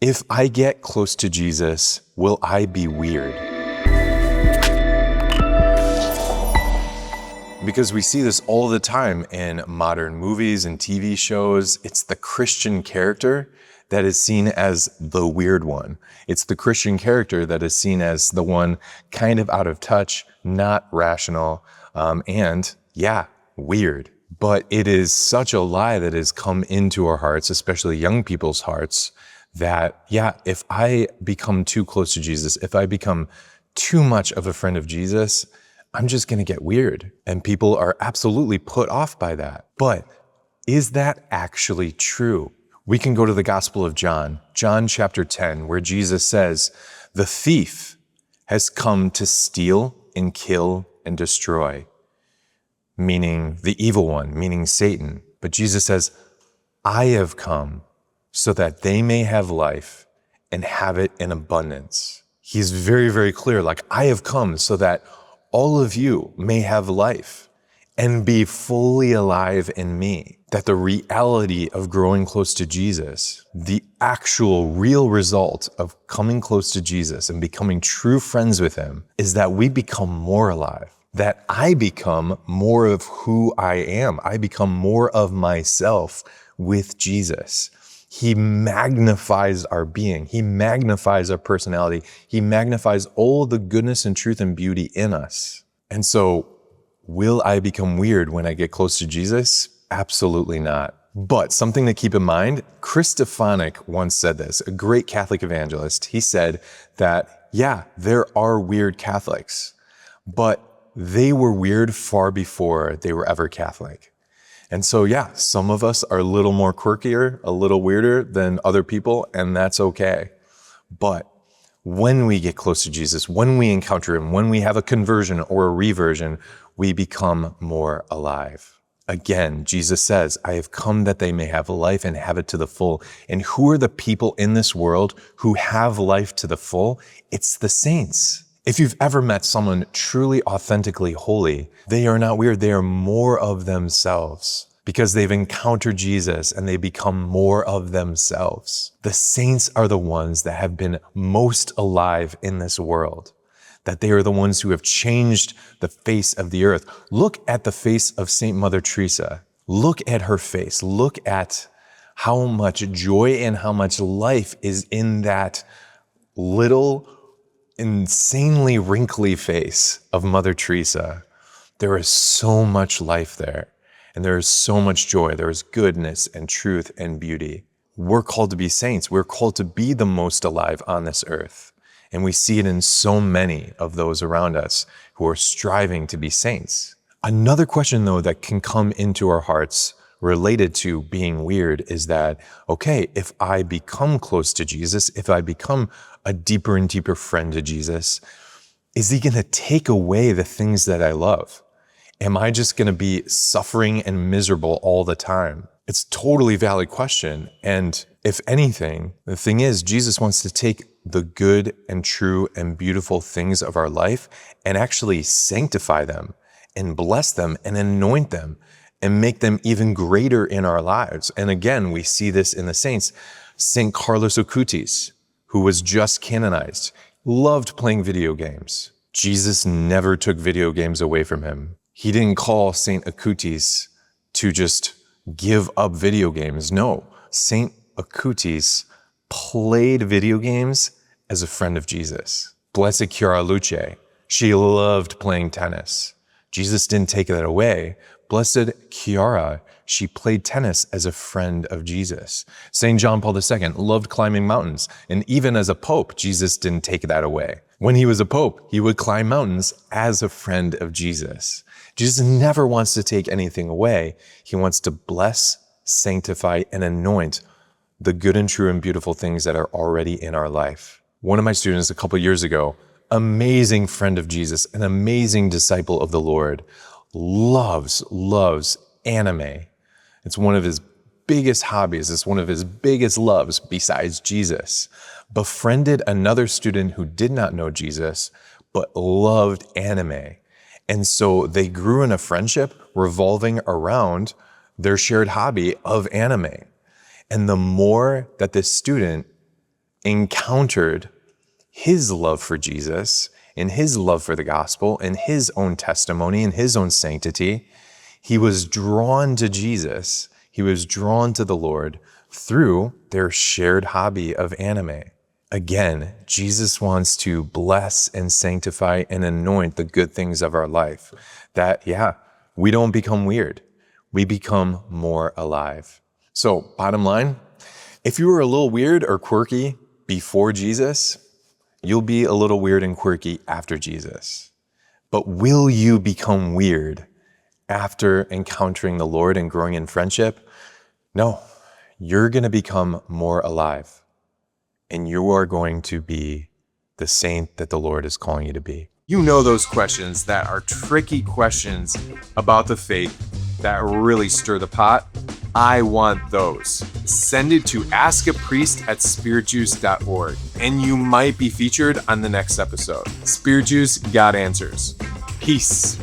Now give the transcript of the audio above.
If I get close to Jesus, will I be weird? Because we see this all the time in modern movies and TV shows. It's the Christian character that is seen as the weird one. It's the Christian character that is seen as the one kind of out of touch, not rational, and weird. But it is such a lie that has come into our hearts, especially young people's hearts, that, if I become too close to Jesus, if I become too much of a friend of Jesus, I'm just going to get weird. And people are absolutely put off by that. But is that actually true? We can go to the Gospel of John, John chapter 10, where Jesus says, "The thief has come to steal and kill and destroy," meaning the evil one, meaning Satan. But Jesus says, "I have come so that they may have life and have it in abundance." He's very, very clear, like, I have come so that all of you may have life and be fully alive in me. That the reality of growing close to Jesus, the actual real result of coming close to Jesus and becoming true friends with him, is that we become more alive. That I become more of who I am. I become more of myself with Jesus. He magnifies our being. He magnifies our personality. He magnifies all the goodness and truth and beauty in us. And so, will I become weird when I get close to Jesus? Absolutely not. But something to keep in mind, Chris Stefanik once said this, a great Catholic evangelist. He said that, there are weird Catholics, but they were weird far before they were ever Catholic. And so, some of us are a little more quirkier, a little weirder than other people, and that's okay. But when we get close to Jesus, when we encounter him, when we have a conversion or a reversion, we become more alive. Again, Jesus says, "I have come that they may have life and have it to the full." And who are the people in this world who have life to the full? It's the saints. If you've ever met someone truly, authentically holy, they are not weird. They are more of themselves because they've encountered Jesus and they become more of themselves. The saints are the ones that have been most alive in this world, that they are the ones who have changed the face of the earth. Look at the face of Saint Mother Teresa. Look at her face. Look at how much joy and how much life is in that little insanely wrinkly face of Mother Teresa. There is so much life there, and there is so much joy. There is goodness and truth and beauty. We're called to be saints. We're called to be the most alive on this earth. And we see it in so many of those around us who are striving to be saints. Another question, though, that can come into our hearts related to being weird is that, okay, if I become close to Jesus, if I become a deeper and deeper friend to Jesus, is he going to take away the things that I love? Am I just going to be suffering and miserable all the time? It's a totally valid question. And if anything, the thing is, Jesus wants to take the good and true and beautiful things of our life and actually sanctify them and bless them and anoint them and make them even greater in our lives. And again, we see this in the saints. Saint Carlos Acutis, who was just canonized, loved playing video games. Jesus never took video games away from him. He didn't call Saint Acutis to just give up video games. No, Saint Acutis played video games as a friend of Jesus. Blessed Carlo Acutis, she loved playing tennis. Jesus didn't take that away. Blessed Chiara, she played tennis as a friend of Jesus. St. John Paul II loved climbing mountains. And even as a pope, Jesus didn't take that away. When he was a pope, he would climb mountains as a friend of Jesus. Jesus never wants to take anything away. He wants to bless, sanctify, and anoint the good and true and beautiful things that are already in our life. One of my students a couple years ago, amazing friend of Jesus, an amazing disciple of the Lord, loves anime. It's one of his biggest hobbies. It's one of his biggest loves besides Jesus. Befriended another student who did not know Jesus, but loved anime. And so they grew in a friendship revolving around their shared hobby of anime. And the more that this student encountered his love for Jesus and his love for the gospel and his own testimony and his own sanctity, he was drawn to Jesus. He was drawn to the Lord through their shared hobby of anime. Again, Jesus wants to bless and sanctify and anoint the good things of our life. That, we don't become weird. We become more alive. So, bottom line, if you were a little weird or quirky before Jesus, you'll be a little weird and quirky after Jesus. But will you become weird after encountering the Lord and growing in friendship? No, you're going to become more alive. And you are going to be the saint that the Lord is calling you to be. You know those questions that are tricky questions about the faith that really stir the pot? I want those. Send it to askapriest@spiritjuice.org, and you might be featured on the next episode. Spirit Juice got answers. Peace.